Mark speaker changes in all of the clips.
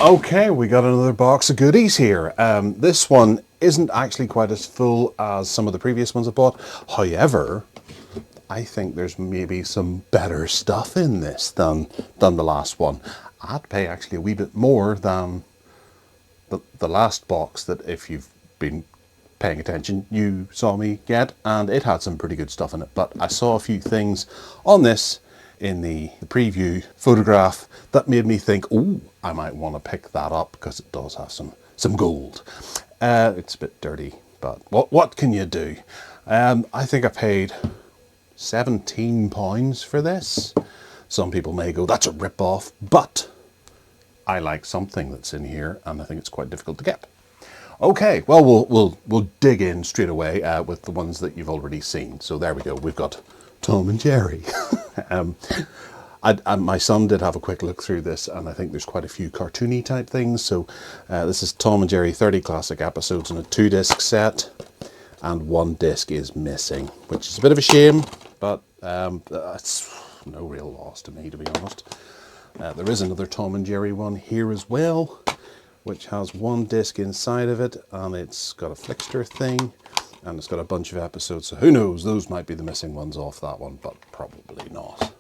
Speaker 1: Okay, we got another box of goodies here. This one isn't actually quite as full as some of the previous ones I bought. However, I think there's maybe some better stuff in this than the last one. I'd pay actually a wee bit more than the last box that, if you've been paying attention, you saw me get, and it had some pretty good stuff in it. But I saw a few things on this in the preview photograph that made me think, oh, I might want to pick that up because it does have some gold. It's a bit dirty, but what can you do? I think I paid £17 for this. Some people may go, that's a rip-off, but I like something that's in here, and I think it's quite difficult to get. Okay, well, we'll dig in straight away with the ones that you've already seen. So there we go. We've got Tom and Jerry. My son did have a quick look through this, and I think there's quite a few cartoony type things. So this is Tom and Jerry 30 classic episodes in a 2-disc set, and 1 disc is missing, which is a bit of a shame, but it's no real loss to me, to be honest. There is another Tom and Jerry one here as well, which has 1 disc inside of it, and it's got a flickster thing, and it's got a bunch of episodes, so who knows, those might be the missing ones off that one, but probably not.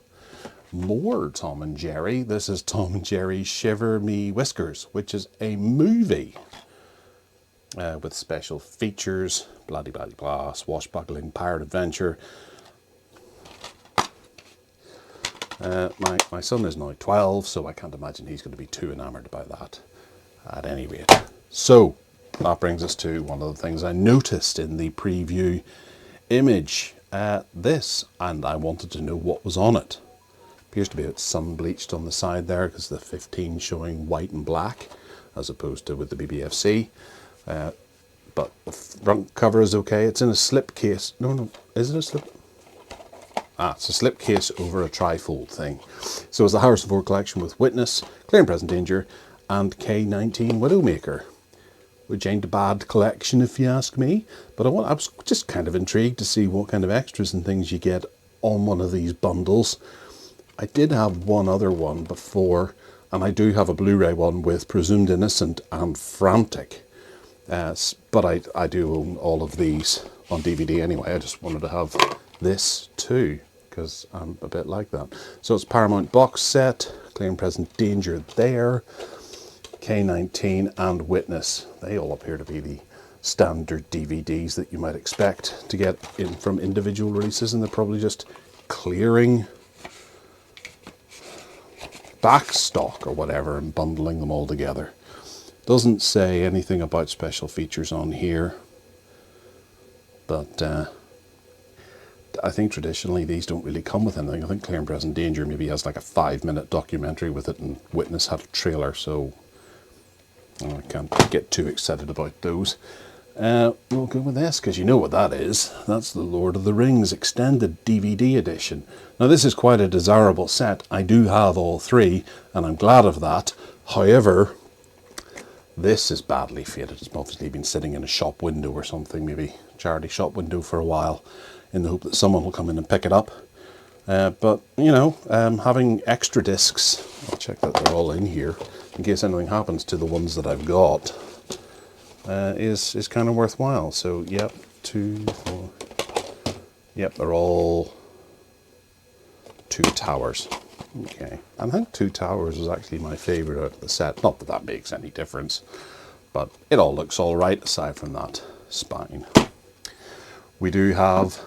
Speaker 1: More Tom and Jerry. This is Tom and Jerry Shiver Me Whiskers, which is a movie with special features, bloody bloody blah, swashbuckling pirate adventure. My son is now 12, so I can't imagine he's going to be too enamoured about that at any rate. So that brings us to one of the things I noticed in the preview image. This, and I wanted to know what was on it. Appears to be sun bleached on the side there because the 15 showing white and black as opposed to with the BBFC. But the front cover is okay. It's in a slip case. No, is it a slip? It's a slip case over a trifold thing. So it's the Harrison Ford collection with Witness, Clear and Present Danger, and K-19 Widowmaker, which ain't a bad collection if you ask me. But I was just kind of intrigued to see what kind of extras and things you get on one of these bundles. I did have one other one before, and I do have a Blu Ray one with Presumed Innocent and Frantic. But I do own all of these on DVD anyway. I just wanted to have this too, because I'm a bit like that. So it's Paramount box set, Clear and Present Danger there, K-19 and Witness. They all appear to be the standard DVDs that you might expect to get in from individual releases, and they're probably just clearing back stock or whatever and bundling them all together. Doesn't say anything about special features on here, but I think traditionally these don't really come with anything. I think Clear and Present Danger maybe has like a 5-minute documentary with it, and Witness had a trailer, so I can't get too excited about those. We'll go with this because you know what that is. That's the Lord of the Rings extended DVD edition. Now this is quite a desirable set. I do have all 3 and I'm glad of that. However, this is badly faded. It's obviously been sitting in a shop window or something, maybe charity shop window for a while, in the hope that someone will come in and pick it up. But you know, having extra discs, I'll check that they're all in here in case anything happens to the ones that I've got, is kind of worthwhile. So yep, 2, 4, yep, they're all 2 Towers. Okay, I think 2 Towers is actually my favourite out of the set. Not that that makes any difference, but it all looks all right aside from that spine. We do have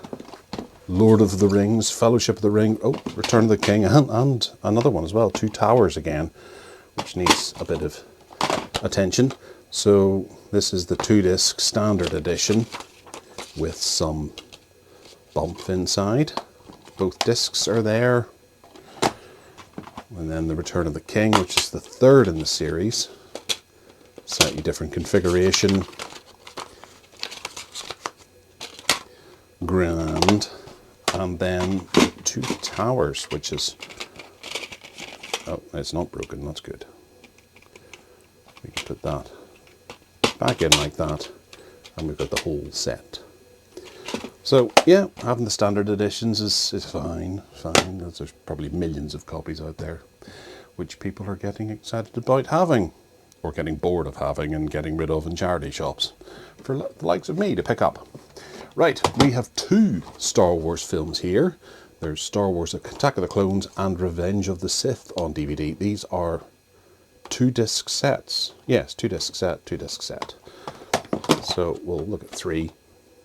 Speaker 1: Lord of the Rings, Fellowship of the Ring, Return of the King, and another one as well, 2 Towers again, which needs a bit of attention. So this is the 2-disc standard edition with some bump inside. Both discs are there. And then the Return of the King, which is the 3rd in the series. Slightly different configuration. Grand. And then 2 Towers, which is... oh, it's not broken, that's good. We can put that back in like that, and we've got the whole set. So yeah, having the standard editions is fine. There's probably millions of copies out there which people are getting excited about having. or getting bored of having and getting rid of in charity shops for the likes of me to pick up. Right, we have 2 Star Wars films here. There's Star Wars Attack of the Clones and Revenge of the Sith on DVD. These are 2-disc sets. Yes, 2-disc set, 2-disc set. So we'll look at 3,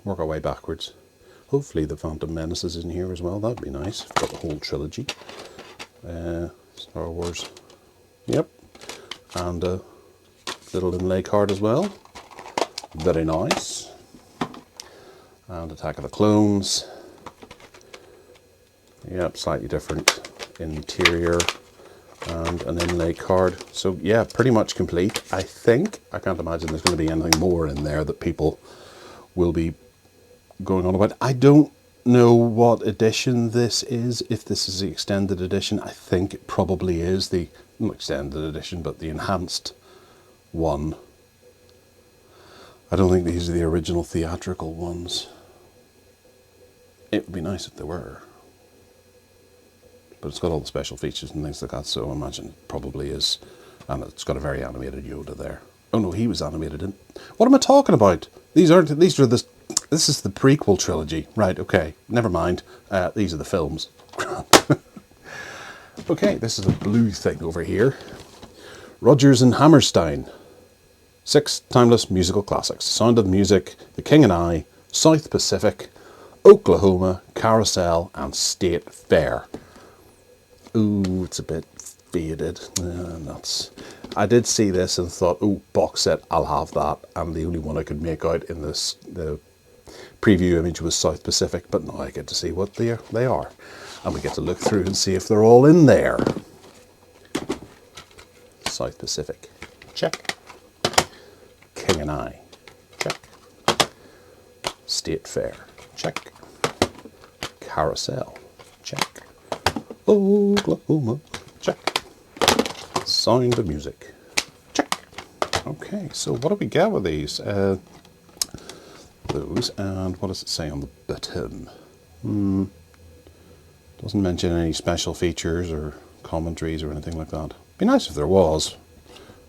Speaker 1: work our way backwards. Hopefully the Phantom Menace is in here as well. That'd be nice. We've got the whole trilogy. Star Wars. Yep. And a little inlay card as well. Very nice. And Attack of the Clones. Yep, slightly different interior. And an inlay card. So yeah, pretty much complete. I think, I can't imagine there's going to be anything more in there that people will be going on about. I don't know what edition this is, if this is the extended edition. I think it probably is the, not extended edition, but the enhanced one. I don't think these are the original theatrical ones. It would be nice if they were. But it's got all the special features and things like that, so I imagine it probably is. And it's got a very animated Yoda there. Oh no, he was animated in... What am I talking about? These are the... This is the prequel trilogy. Right, okay. Never mind. These are the films. Okay, this is a blue thing over here. Rodgers and Hammerstein. 6 timeless musical classics. Sound of Music, The King and I, South Pacific, Oklahoma, Carousel, and State Fair. Ooh, it's a bit faded. Nuts. I did see this and thought, oh, box set, I'll have that. And the only one I could make out in this, the preview image was South Pacific, but now I get to see what they are. And we get to look through and see if they're all in there. South Pacific, check. King and I, check. State Fair, check. Carousel, check. Oklahoma, check. Sound of Music, check. Okay, so what do we get with these? Those, and what does it say on the bottom? Doesn't mention any special features or commentaries or anything like that. Be nice if there was.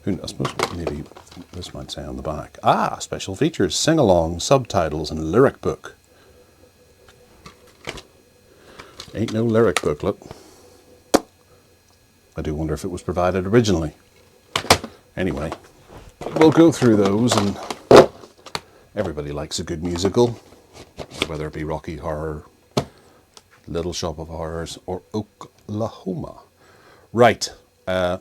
Speaker 1: I suppose maybe this might say on the back. Ah, special features, sing-along, subtitles, and lyric book. Ain't no lyric booklet. I do wonder if it was provided originally. Anyway, we'll go through those, and everybody likes a good musical, whether it be Rocky Horror, Little Shop of Horrors, or Oklahoma. Right, I'm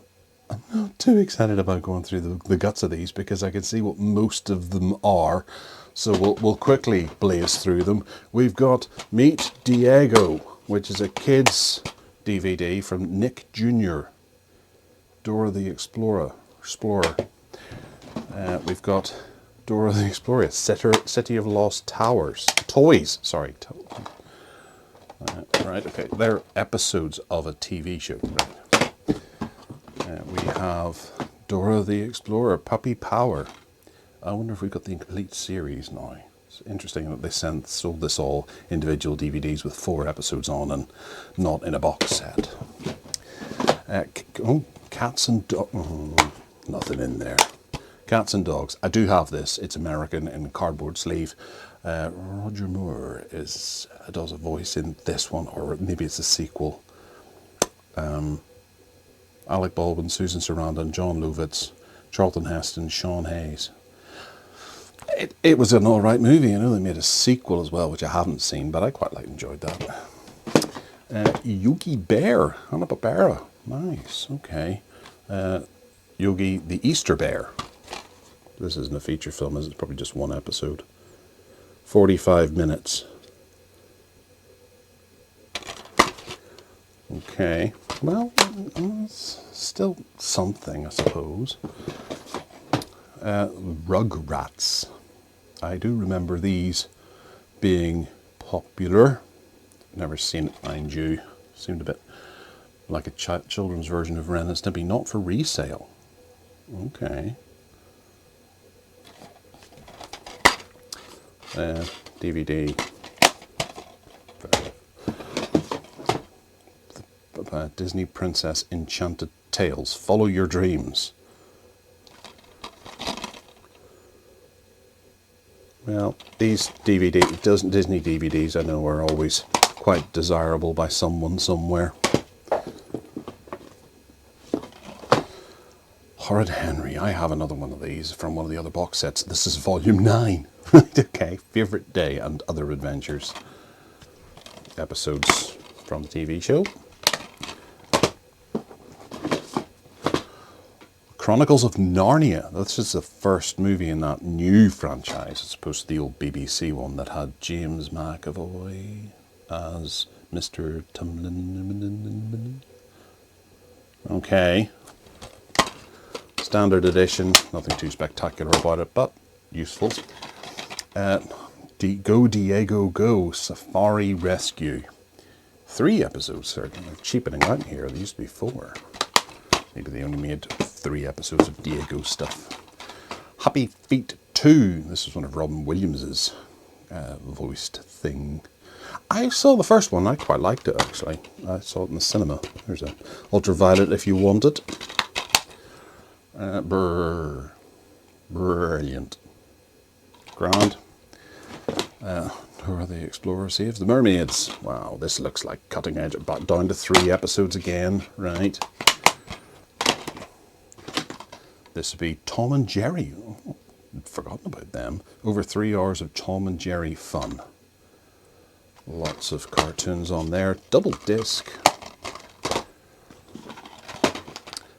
Speaker 1: not too excited about going through the guts of these because I can see what most of them are. So we'll quickly blaze through them. We've got Meet Diego, which is a kids DVD from Nick Jr. Dora the Explorer. We've got Dora the Explorer, City of Lost Towers. Toys, sorry. Right, okay. They're episodes of a TV show. Right. We have Dora the Explorer, Puppy Power. I wonder if we've got the complete series now. It's interesting that they sold this all individual DVDs with 4 episodes on and not in a box set. Cats and Dogs. Oh, nothing in there. Cats and Dogs. I do have this. It's American in cardboard sleeve. Roger Moore does a voice in this one, or maybe it's a sequel. Alec Baldwin, Susan Sarandon, John Lovitz, Charlton Heston, Sean Hayes. It was an alright movie. I know they made a sequel as well, which I haven't seen, but I quite enjoyed that. Yogi Bear, Hanna-Barbera. Nice, okay. Yogi the Easter Bear. This isn't a feature film, is it? It's probably just 1 episode. 45 minutes. Okay, well, it's still something, I suppose. Rugrats. I do remember these being popular. Never seen it, mind you. Seemed a bit like a children's version of Ren and Stimpy, not for resale. Okay. DVD. Disney Princess Enchanted Tales. Follow Your Dreams. Well, these Disney DVDs I know are always quite desirable by someone somewhere. Horrid Henry, I have another one of these from one of the other box sets. This is volume 9. Right, okay. Favourite Day and Other Adventures. Episodes from the TV show. Chronicles of Narnia. This is the first movie in that new franchise, as opposed to the old BBC one that had James McAvoy as Mr. Tumlin. Okay. Standard edition, nothing too spectacular about it, but useful. Go Diego Go, Safari Rescue. 3 episodes, certainly. Cheapening out in here, there used to be 4. Maybe they only made 3 episodes of Diego stuff. Happy Feet 2, this is one of Robin Williams's voiced thing. I saw the first one, I quite liked it actually. I saw it in the cinema. There's a ultraviolet if you want it. Brilliant. Grand. Who are the explorers saved? The mermaids. Wow, this looks like cutting edge. Back down to 3 episodes again. Right. This would be Tom and Jerry. Oh, I'd forgotten about them. Over 3 hours of Tom and Jerry fun. Lots of cartoons on there. Double disc.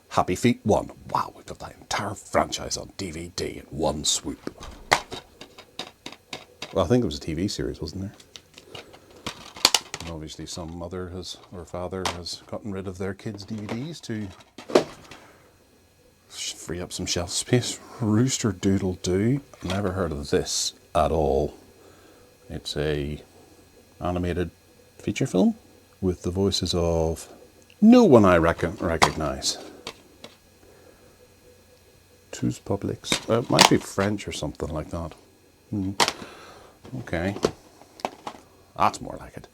Speaker 1: Happy Feet 1. Wow, we've got that entire franchise on DVD in one swoop. Well, I think it was a TV series, wasn't there? And obviously some mother or father has gotten rid of their kids' DVDs to free up some shelf space. Rooster Doodle Doo. Never heard of this at all. It's a animated feature film with the voices of no one I recognise. Tous Publics. It might be French or something like that. Okay. That's more like it.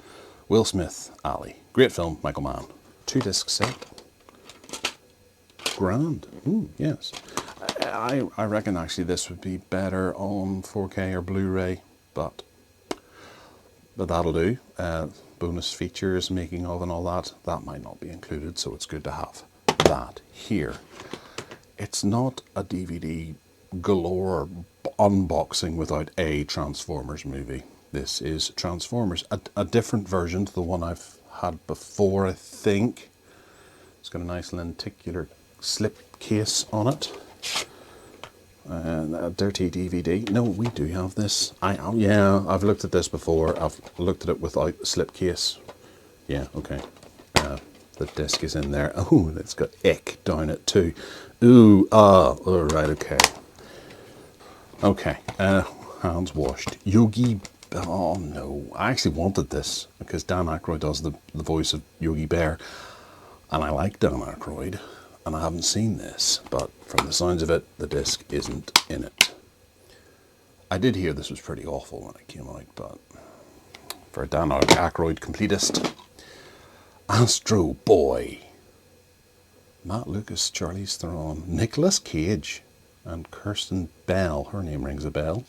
Speaker 1: Will Smith, Ali. Great film, Michael Mann. 2-disc set. Grand. Yes. I reckon actually this would be better on 4K or Blu-ray, but that'll do. Bonus features, making of and all that might not be included, so it's good to have that here. It's not a DVD galore unboxing without a Transformers movie. This is Transformers, a different version to the one I've had before, I think. It's got a nice lenticular slip case on it. And a dirty DVD. No, we do have this. Yeah, I've looked at this before. I've looked at it without the slip case. Yeah, okay. The disc is in there. Oh, it's got ick down it too. Ooh, all right, okay. Okay, hands washed. Yogi, oh no, I actually wanted this because Dan Aykroyd does the voice of Yogi Bear, and I like Dan Aykroyd, and I haven't seen this, but from the sounds of it, the disc isn't in it. I did hear this was pretty awful when it came out, but for a Dan Aykroyd completist, Astro Boy. Matt Lucas, Charlize Theron, Nicolas Cage, and Kirsten Bell. Her name rings a bell.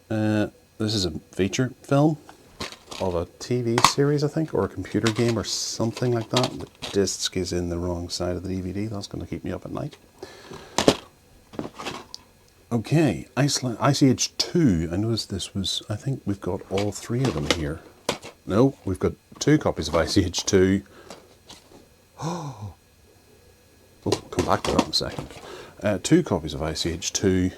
Speaker 1: This is a feature film of a TV series, I think, or a computer game or something like that. The disc is in the wrong side of the DVD. That's going to keep me up at night. Okay, Ice Age 2. I noticed this was, I think we've got all 3 of them here. No, we've got 2 copies of Ice Age 2. Oh, we'll come back to that in a second. 2 copies of Ice Age 2.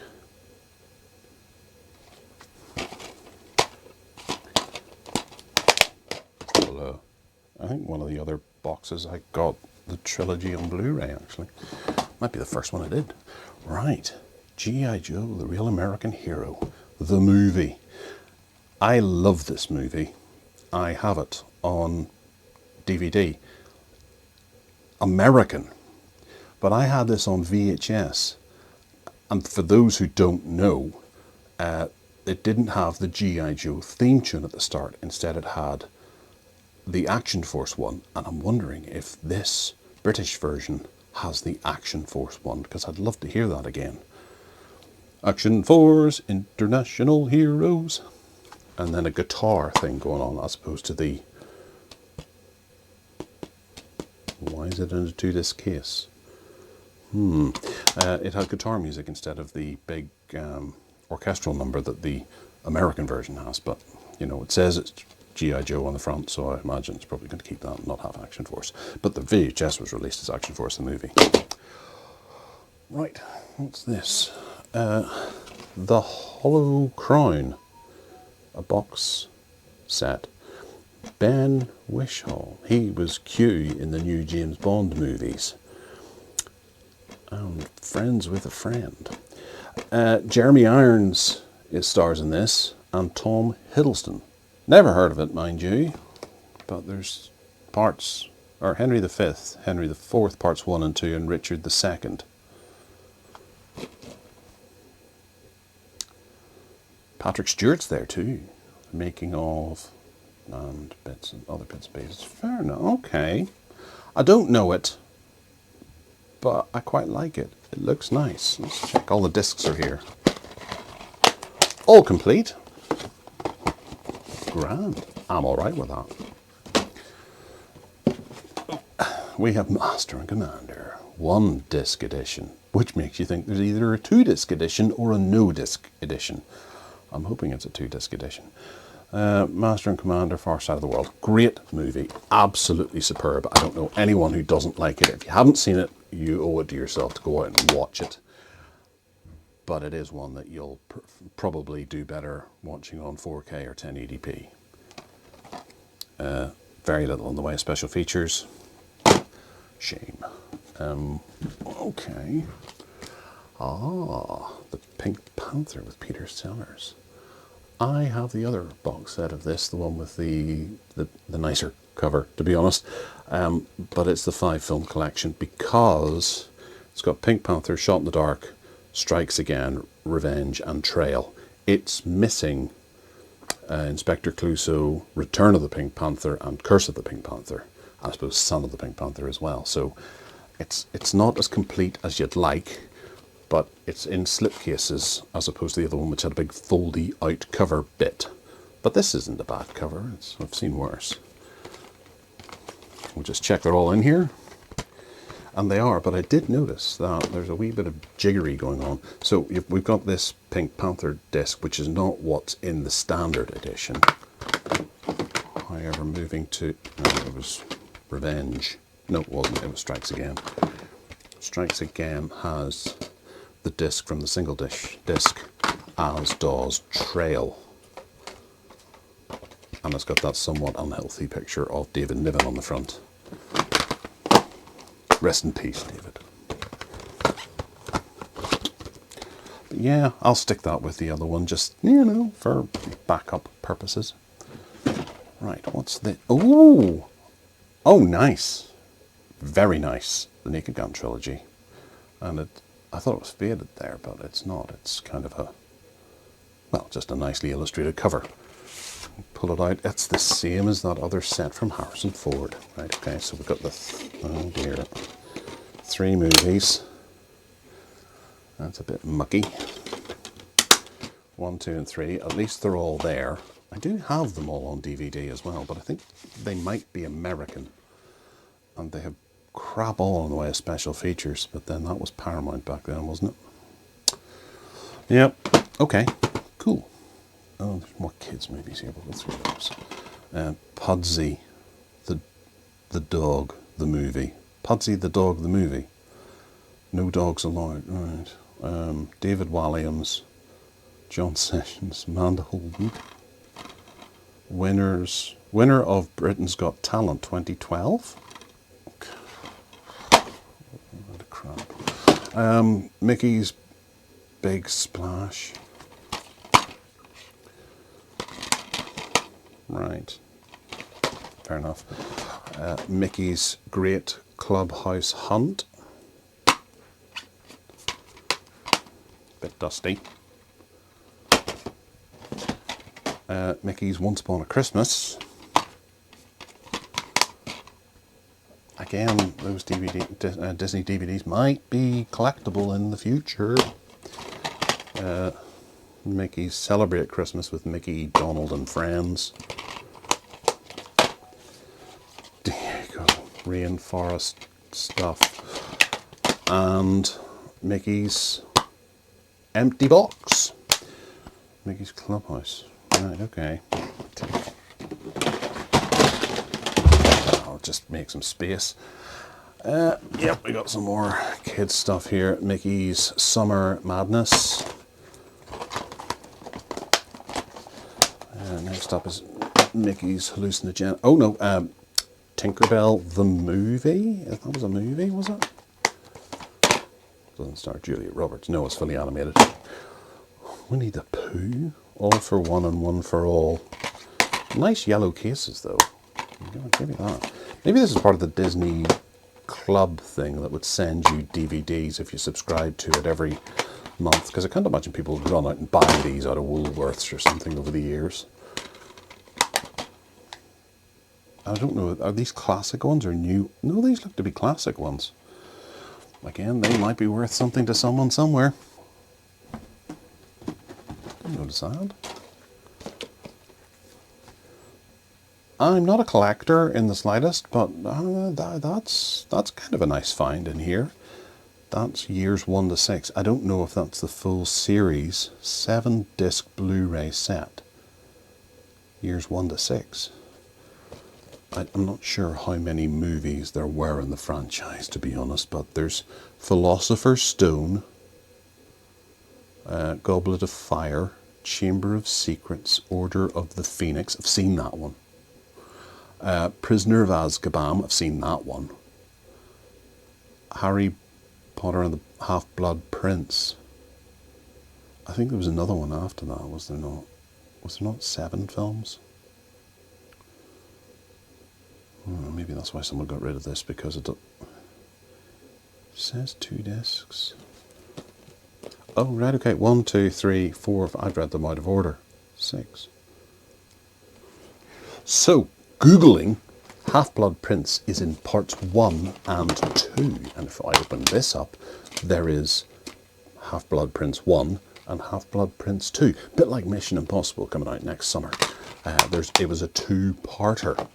Speaker 1: I think one of the other boxes I got the trilogy on Blu Ray actually. Might be the first one I did. Right. G.I. Joe, the Real American Hero. The movie. I love this movie. I have it on DVD. American. But I had this on VHS. And for those who don't know, it didn't have the G.I. Joe theme tune at the start. Instead it had the Action Force one, and I'm wondering if this British version has the Action Force one, because I'd love to hear that again. Action Force, International Heroes. And then a guitar thing going on as opposed to the... Why is it in a 2-disc case? It had guitar music instead of the big orchestral number that the American version has. But, you know, it says it's G.I. Joe on the front, so I imagine it's probably going to keep that and not have Action Force. But the VHS was released as Action Force, the movie. Right, what's this? The Hollow Crown, a box set. Ben Whishaw, he was Q in the new James Bond movies. And Friends with a Friend. Jeremy Irons stars in this, and Tom Hiddleston. Never heard of it, mind you, but there's parts, or Henry V, Henry IV, parts 1 and 2, and Richard II. Patrick Stewart's there too, making of, and bits and other bits and pieces. Fair enough, okay. I don't know it, but I quite like it. It looks nice. Let's check, all the discs are here. All complete. Grand. I'm alright with that. We have Master and Commander, 1-disc edition, which makes you think there's either a 2-disc edition or a no-disc edition. I'm hoping it's a 2-disc edition. Master and Commander, Far Side of the World. Great movie. Absolutely superb. I don't know anyone who doesn't like it. If you haven't seen it, you owe it to yourself to go out and watch it. But it is one that you'll probably do better watching on 4K or 1080p. Very little in the way of special features. Shame. Okay. The Pink Panther with Peter Sellers. I have the other box set of this, the one with the nicer cover, to be honest. But it's the 5-film collection because it's got Pink Panther, Shot in the Dark, Strikes Again, Revenge, and Trail. It's missing Inspector Clouseau, Return of the Pink Panther, and Curse of the Pink Panther. And I suppose Son of the Pink Panther as well. So it's not as complete as you'd like, but it's in slipcases as opposed to the other one, which had a big foldy out cover bit. But this isn't a bad cover. I've seen worse. We'll just check they're all in here. And they are, but I did notice that there's a wee bit of jiggery going on. So we've got this Pink Panther disc, which is not what's in the standard edition. However, moving to, no, it was Revenge. No, it wasn't, it was Strikes Again. Strikes Again has the disc from the single disc, as does Trail. And it's got that somewhat unhealthy picture of David Niven on the front. Rest in peace, David. But yeah, I'll stick that with the other one, just, you know, for backup purposes. Right, what's the... Oh! Oh, nice. Very nice. The Naked Gun trilogy. And I thought it was faded there, but it's not. It's kind of a... Well, just a nicely illustrated cover. Pull it out. It's the same as that other set from Harrison Ford. Right, okay, so we've got the... Oh dear. 3 movies. That's a bit mucky. 1, 2, and 3. At least they're all there. I do have them all on DVD as well, but I think they might be American. And they have crap all in the way of special features, but then that was Paramount back then, wasn't it? Yep. Okay. Cool. Oh, there's more kids' movies here. We'll go through those. Pudsey, the dog, the movie. Pudsey the dog, the movie. No dogs allowed. Right. David Walliams, John Sessions, Amanda Holden. Winner of Britain's Got Talent 2012. What a crap. Mickey's Big Splash. Right. Fair enough. Mickey's Great Clubhouse Hunt. Bit dusty. Mickey's Once Upon a Christmas. Again, those Disney DVDs might be collectible in the future. Mickey's Celebrate Christmas with Mickey, Donald and Friends. There you go. Rainforest stuff. And Mickey's Empty Box. Mickey's Clubhouse. Right, okay. I'll just make some space. Yep, we got some more kids stuff here. Mickey's Summer Madness. Next up is Mickey's Hallucinogen. Oh no, Tinkerbell the movie? That was a movie, was it? Doesn't star Julia Roberts. No, it's fully animated. Winnie the Pooh. All for One and One for All. Nice yellow cases though. I'll give you that. Maybe this is part of the Disney Club thing that would send you DVDs if you subscribe to it every month. Because I can't imagine people would run out and buy these out of Woolworths or something over the years. I don't know, are these classic ones or new? No, these look to be classic ones. Again, they might be worth something to someone somewhere. Didn't notice that. I'm not a collector in the slightest, but that's kind of a nice find in here. That's years 1 to 6. I don't know if that's the full series. 7-disc Blu-ray set. Years 1 to 6. I'm not sure how many movies there were in the franchise, to be honest, but there's Philosopher's Stone, Goblet of Fire, Chamber of Secrets, Order of the Phoenix. I've seen that one. Prisoner of Azkaban. I've seen that one. Harry Potter and the Half-Blood Prince. I think there was another one after that, was there not? Was there not 7 films? Maybe that's why someone got rid of this, because it says 2 discs. Oh, right, okay. 1, 2, 3, 4. I've read them out of order. 6. So, Googling Half-Blood Prince is in parts 1 and 2. And if I open this up, there is Half-Blood Prince 1 and Half-Blood Prince 2. A bit like Mission Impossible coming out next summer. It was a 2-parter.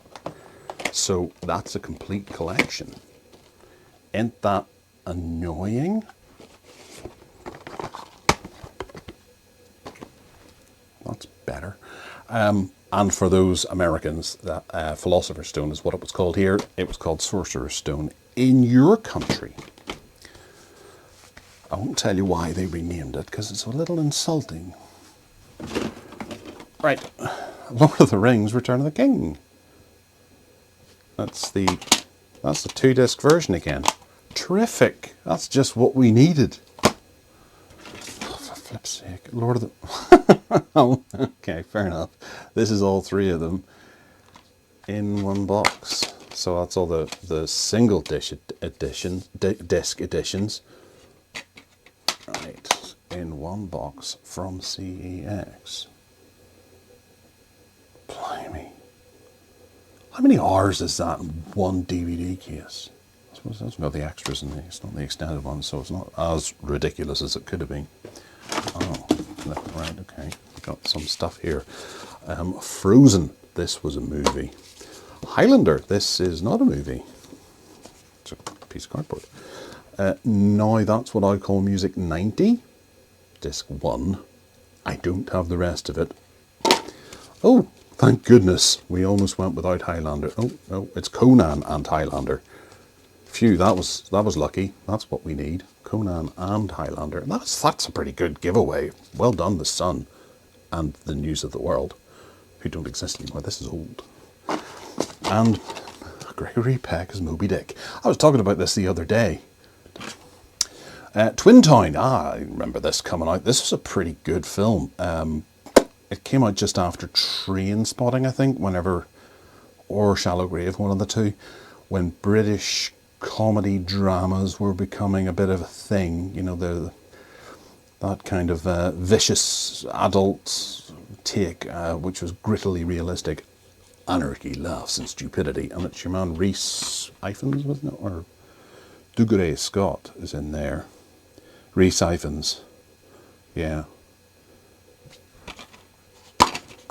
Speaker 1: So that's a complete collection. Ain't that annoying? That's better. And for those Americans, that Philosopher's Stone is what it was called here. It was called Sorcerer's Stone in your country. I won't tell you why they renamed it, because it's a little insulting. Right, Lord of the Rings, Return of the King. That's the 2-disc version again. Terrific. That's just what we needed. Oh, for flip's sake. Lord of the... Oh, okay, fair enough. This is all 3 of them in one box. So that's all the single disc editions. Right, in one box from CEX. Blimey. How many hours is that in one DVD case? I suppose that's got the extras in there. It's not the extended one, so it's not as ridiculous as it could have been. Oh, right, okay. Got some stuff here. Frozen. This was a movie. Highlander. This is not a movie. It's a piece of cardboard. Now that's what I call Music 90. Disc 1. I don't have the rest of it. Oh! Thank goodness, we almost went without Highlander. Oh, no, it's Conan and Highlander. Phew, that was lucky. That's what we need. Conan and Highlander. That's a pretty good giveaway. Well done, The Sun and the News of the World, who don't exist anymore. This is old. And Gregory Peck as Moby Dick. I was talking about this the other day. Twin Town. I remember this coming out. This was a pretty good film. It came out just after Train Spotting, I think, or Shallow Grave, one of the two, when British comedy dramas were becoming a bit of a thing. You know, that kind of vicious adult take, which was grittily realistic. Anarchy, laughs and stupidity. And it's your man Rhys Ifans, wasn't it? Or Dougray Scott is in there. Rhys Ifans. Yeah,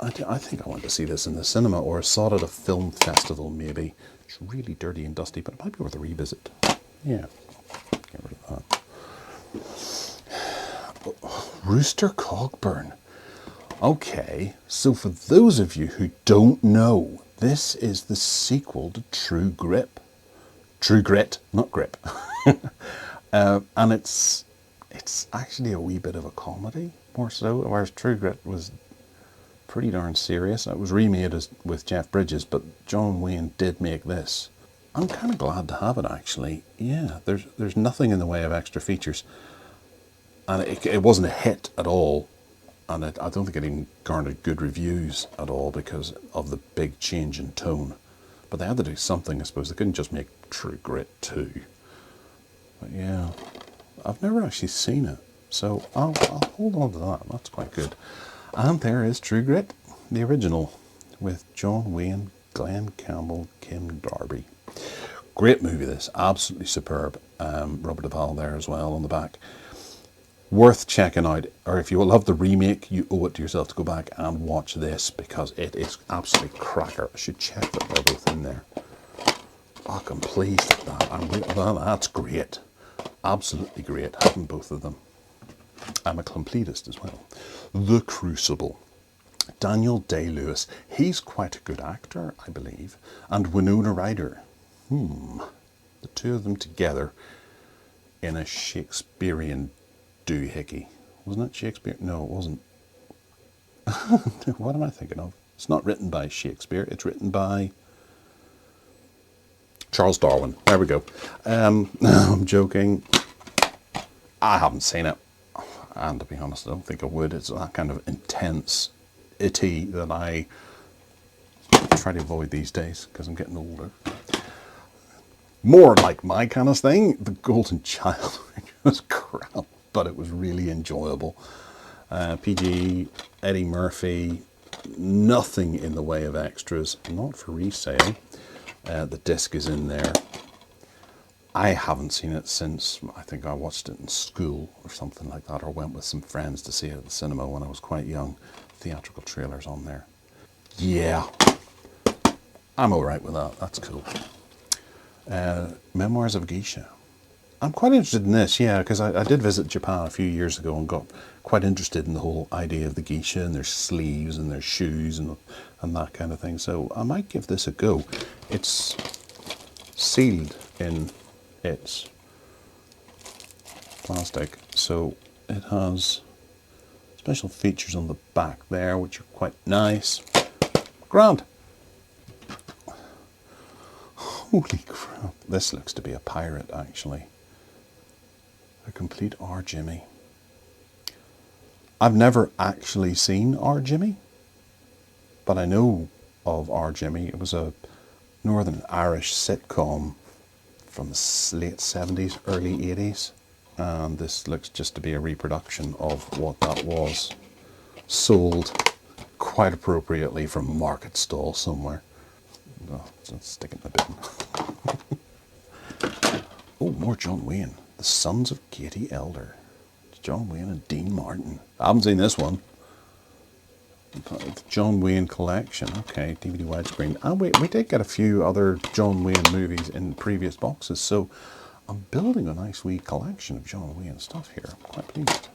Speaker 1: I think I went to see this in the cinema, or I saw it at a film festival maybe. It's really dirty and dusty, but it might be worth a revisit. Yeah, get rid of that. Rooster Cogburn. Okay, so for those of you who don't know, this is the sequel to True Grip. True Grit, not Grip. And it's actually a wee bit of a comedy, more so, whereas True Grit was pretty darn serious. It was remade with Jeff Bridges, but John Wayne did make this. I'm kind of glad to have it, actually. Yeah, there's nothing in the way of extra features. And it wasn't a hit at all. And I don't think it even garnered good reviews at all because of the big change in tone. But they had to do something, I suppose. They couldn't just make True Grit 2. But yeah, I've never actually seen it. So I'll hold on to that. That's quite good. And there is True Grit, the original, with John Wayne, Glenn Campbell, Kim Darby. Great movie this, absolutely superb. Robert Duvall there as well on the back. Worth checking out, or if you love the remake, you owe it to yourself to go back and watch this because it is absolutely cracker. I should check that they're both in there. Fuck, I'm pleased with that. That's great. Absolutely great, having both of them. I'm a completist as well. The Crucible. Daniel Day-Lewis. He's quite a good actor, I believe. And Winona Ryder. The two of them together in a Shakespearean doohickey. Wasn't it Shakespeare? No, it wasn't. What am I thinking of? It's not written by Shakespeare. It's written by Charles Darwin. There we go. I'm joking. I haven't seen it. And to be honest, I don't think I would. It's that kind of intense itty that I try to avoid these days because I'm getting older. More like my kind of thing. The Golden Child was crap, but it was really enjoyable. PG, Eddie Murphy, nothing in the way of extras, not for resale. The disc is in there. I haven't seen it since, I think I watched it in school or something like that, or went with some friends to see it at the cinema when I was quite young. Theatrical trailers on there. Yeah, I'm alright with that, that's cool. Memoirs of a Geisha. I'm quite interested in this, yeah, because I did visit Japan a few years ago and got quite interested in the whole idea of the geisha and their sleeves and their shoes and that kind of thing. So I might give this a go. It's sealed in its plastic, so it has special features on the back there, which are quite nice. Grand. Holy crap! This looks to be a pirate, actually. A complete R. Jimmy. I've never actually seen R. Jimmy, but I know of R. Jimmy. It was a Northern Irish sitcom from the late 70s, early 80s. And this looks just to be a reproduction of what that was. Sold quite appropriately from a market stall somewhere. Oh, let's stick it in the bin. Oh, more John Wayne. The Sons of Katie Elder. It's John Wayne and Dean Martin. I haven't seen this one. The John Wayne collection. Okay, DVD widescreen. And we did get a few other John Wayne movies in previous boxes, so I'm building a nice wee collection of John Wayne stuff here. I'm quite pleased.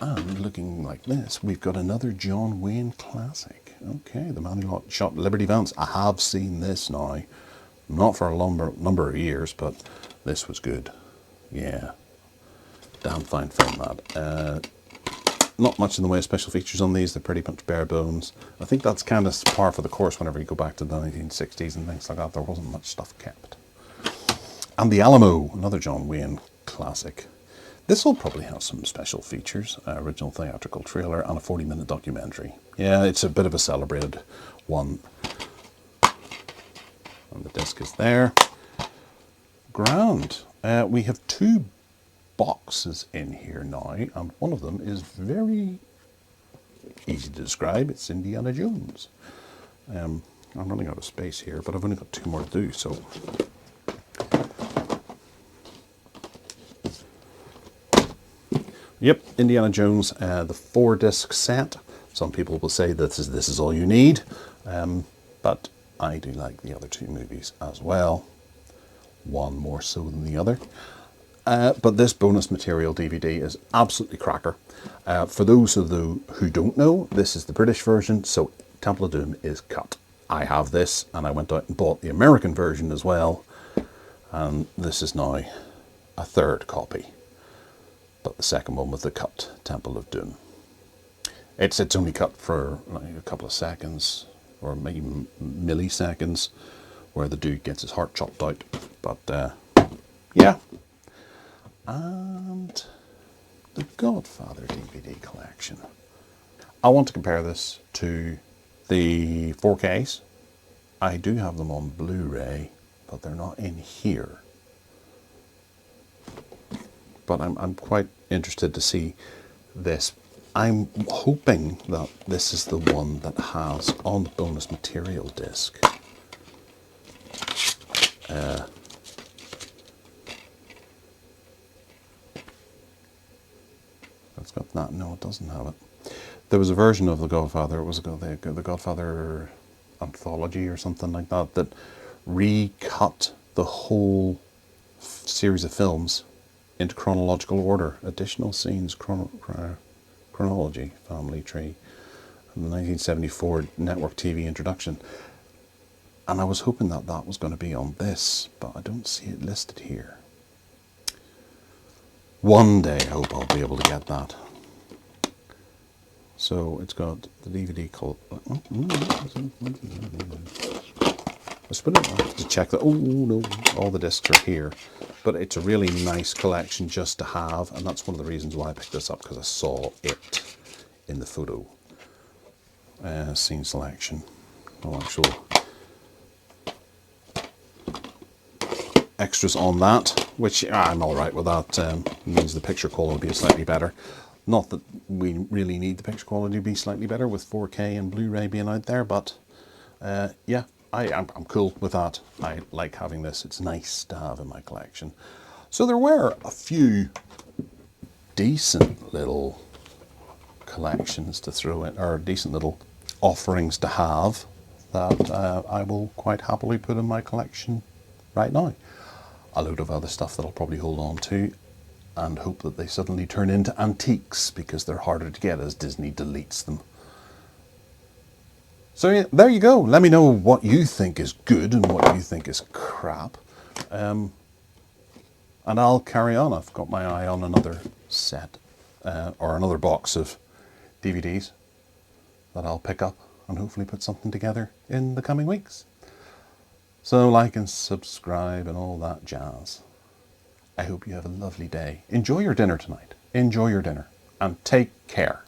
Speaker 1: And looking like this, we've got another John Wayne classic. Okay, The Man Who Shot Liberty Valance. I have seen this now. Not for a number of years, but this was good. Yeah. Damn fine film, that. Not much in the way of special features on these. They're pretty much bare bones. I think that's kind of par for the course whenever you go back to the 1960s and things like that. There wasn't much stuff kept. And The Alamo, another John Wayne classic. This will probably have some special features. Original theatrical trailer and a 40-minute documentary. Yeah, it's a bit of a celebrated one. And the disc is there. Grand. We have two boxes in here now, and one of them is very easy to describe. It's Indiana Jones. I'm running out of space here, but I've only got two more to do, so. Yep, Indiana Jones, the 4-disc set, Some people will say that this is all you need, but I do like the other two movies as well. One more so than the other. But this bonus material DVD is absolutely cracker. For those of you who don't know, this is the British version, so Temple of Doom is cut. I have this, and I went out and bought the American version as well, and this is now a third copy, but the second one with the cut Temple of Doom. It's only cut for like a couple of seconds, or maybe milliseconds, where the dude gets his heart chopped out. But yeah. And the Godfather DVD collection. I want to compare this to the 4Ks. I do have them on Blu Ray, but they're not in here. But I'm quite interested to see this. I'm hoping that this is the one that has on the bonus material disc. It's got that. No, it doesn't have it. There was a version of The Godfather. It was the Godfather anthology or something like that that recut the whole series of films into chronological order. Additional scenes, chronology, family tree, and the 1974 network TV introduction. And I was hoping that that was going to be on this, but I don't see it listed here. One day I hope I'll be able to get that. So it's got the DVD called... Let's put it to check that. Oh no, all the discs are here. But it's a really nice collection just to have, and that's one of the reasons why I picked this up, because I saw it in the photo. Scene selection. No actual extras on that, which I'm alright with that. Means the picture quality will be slightly better. Not that we really need the picture quality to be slightly better with 4K and Blu Ray being out there, but yeah, I'm cool with that. I like having this. It's nice to have in my collection. So there were a few decent little collections to throw in, or decent little offerings to have, that I will quite happily put in my collection right now. A load of other stuff that I'll probably hold on to and hope that they suddenly turn into antiques, because they're harder to get as Disney deletes them. So yeah, there you go. Let me know what you think is good and what you think is crap. And I'll carry on. I've got my eye on another set, or another box of DVDs that I'll pick up and hopefully put something together in the coming weeks. So like and subscribe and all that jazz. I hope you have a lovely day. Enjoy your dinner tonight. Enjoy your dinner and take care.